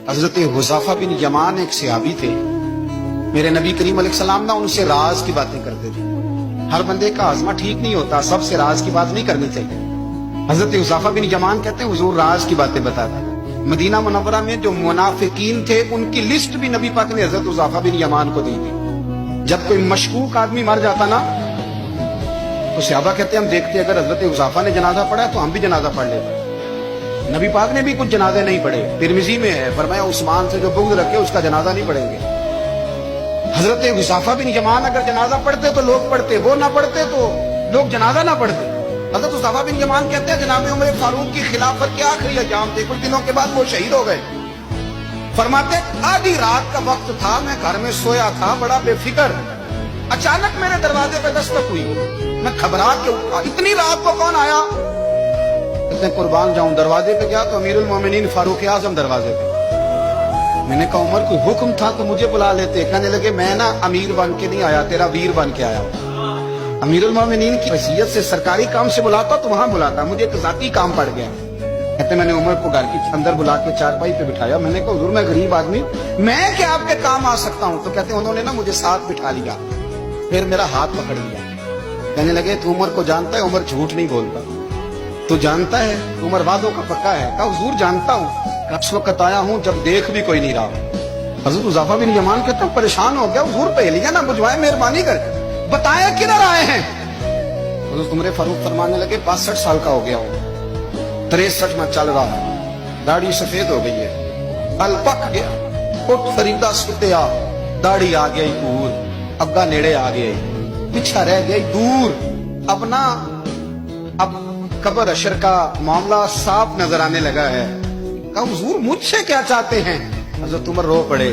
حضرت حذیفہ بن یمان ایک صحابی تھے، میرے نبی کریم علیہ السلام نا ان سے راز کی باتیں کرتے تھے۔ ہر بندے کا ہاضمہ ٹھیک نہیں ہوتا، سب سے راز کی بات نہیں کرنی چاہیے۔ حضرت حذیفہ بن یمان کہتے ہیں حضور راز کی باتیں بتاتے۔ مدینہ منورہ میں جو منافقین تھے ان کی لسٹ بھی نبی پاک نے حضرت حذیفہ بن یمان کو دی تھی۔ جب کوئی مشکوک آدمی مر جاتا نا تو صحابہ کہتے ہیں ہم دیکھتے اگر حضرت حذیفہ نے جنازہ پڑھا ہے تو ہم بھی جنازہ پڑھ لیتے۔ نبی پاک نے بھی کچھ جنازے نہیں پڑھے، ترمذی میں ہے، فرمایا عثمان سے جو بغض رکھے اس کا جنازہ نہیں پڑھیں گے۔ حضرت حذیفہ بن یمان اگر جنازہ پڑھتے تو لوگ پڑھتے، وہ نہ پڑھتے تو لوگ جنازہ نہ پڑھتے۔ حضرت حذیفہ بن یمان کہتے ہیں جناب عمر فاروق کی خلافت کے آخری ایام تھے، کچھ دنوں کے بعد وہ شہید ہو گئے۔ فرماتے آدھی رات کا وقت تھا، میں گھر میں سویا تھا بڑا بے فکر، اچانک میرے دروازے پہ دستک ہوئی، میں گھبرا کے اٹھا، اتنی رات کو کون آیا؟ کہتے قربان جاؤں، دروازے پہ گیا تو امیر المومنین فاروق اعظم دروازے پہ۔ میں نے کہا عمر کوئی حکم تھا تو مجھے بلا لیتے۔ کہنے لگے میں نا امیر بن کے نہیں آیا، تیرا ویر بن کے آیا ہوں۔ امیر المومنین کی حیثیت سے سرکاری کام سے بلاتا تو وہاں بلاتا، مجھے ایک ذاتی کام پڑ گیا۔ کہتے میں نے عمر کو گھر کی اندر بلا کے چارپائی پہ بٹھایا، میں نے کہا حضور میں غریب آدمی، میں کیا آپ کے کام آ سکتا ہوں؟ تو کہتے انہوں نے نا مجھے ساتھ بٹھا لیا، پھر میرا ہاتھ پکڑ لیا، کہنے لگے تو عمر کو جانتا ہے؟ عمر جھوٹ نہیں بولتا، تو جانتا ہے عمر وعدوں کا پکا ہے؟ کہا حضور جانتا ہوں، اس وقت آیا ہوں جب دیکھ بھی کوئی نہیں رہا۔ حضرت حذیفہ بن یمان کہتا ہوں پریشان ہو گیا، حضور پہلیاں نہ بجھوائے، مہربانی کر بتائیں کدھر آئے ہیں؟ حضرت عمر فاروق فرمانے لگے 62 سال کا ہو گیا ہوں، 63 میں چل رہا ہے، داڑھی سفید ہو گئی ہے، بل پک گیا، اٹھ فریدہ ستیا، داڑھی آ گئی دور، اگا نیڑے آ گئے، پیچھا رہ گئی دور، اب قبر اشر کا معاملہ صاف نظر آنے لگا ہے۔ کہا حضور مجھ سے کیا چاہتے ہیں؟ حضرت عمر رو پڑے،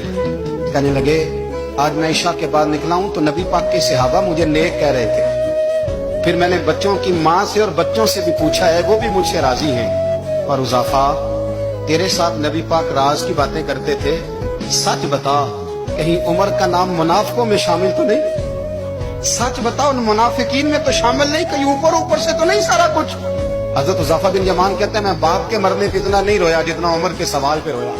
کہنے لگے آج میں عشاء کے بعد نکلا ہوں تو نبی پاک کے صحابہ مجھے نیک کہہ رہے تھے، پھر میں نے بچوں کی ماں سے اور بچوں سے بھی پوچھا ہے، وہ بھی مجھ سے راضی ہیں۔ اور حذیفہ تیرے ساتھ نبی پاک راز کی باتیں کرتے تھے، سچ بتا کہیں عمر کا نام منافقوں میں شامل تو نہیں؟ سچ بتا ان منافقین میں تو شامل نہیں، کہیں اوپر سے تو نہیں سارا کچھ؟ حضرت حذیفہ بن یمان کہتے ہیں میں باپ کے مرنے پہ اتنا نہیں رویا جتنا عمر کے سوال پہ رویا۔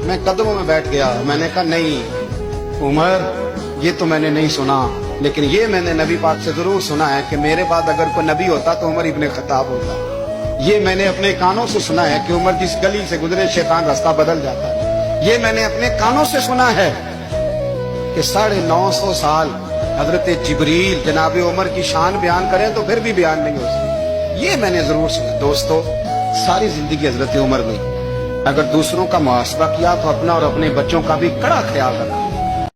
میں قدموں میں بیٹھ گیا، میں نے کہا نہیں عمر یہ تو میں نے نہیں سنا، لیکن یہ میں نے نبی پاک سے ضرور سنا ہے کہ میرے بعد اگر کوئی نبی ہوتا تو عمر ابن خطاب ہوتا۔ یہ میں نے اپنے کانوں سے سنا ہے کہ عمر جس گلی سے گزرے شیطان راستہ بدل جاتا ہے۔ یہ میں نے اپنے کانوں سے سنا ہے کہ 950 سال حضرت جبریل جناب عمر کی شان بیان کریں تو پھر بھی بیان نہیں ہو سکتا۔ یہ میں نے ضرور سنا۔ دوستو ساری زندگی حضرت عمر نے اگر دوسروں کا محاسبہ کیا تو اپنا اور اپنے بچوں کا بھی کڑا خیال رکھا۔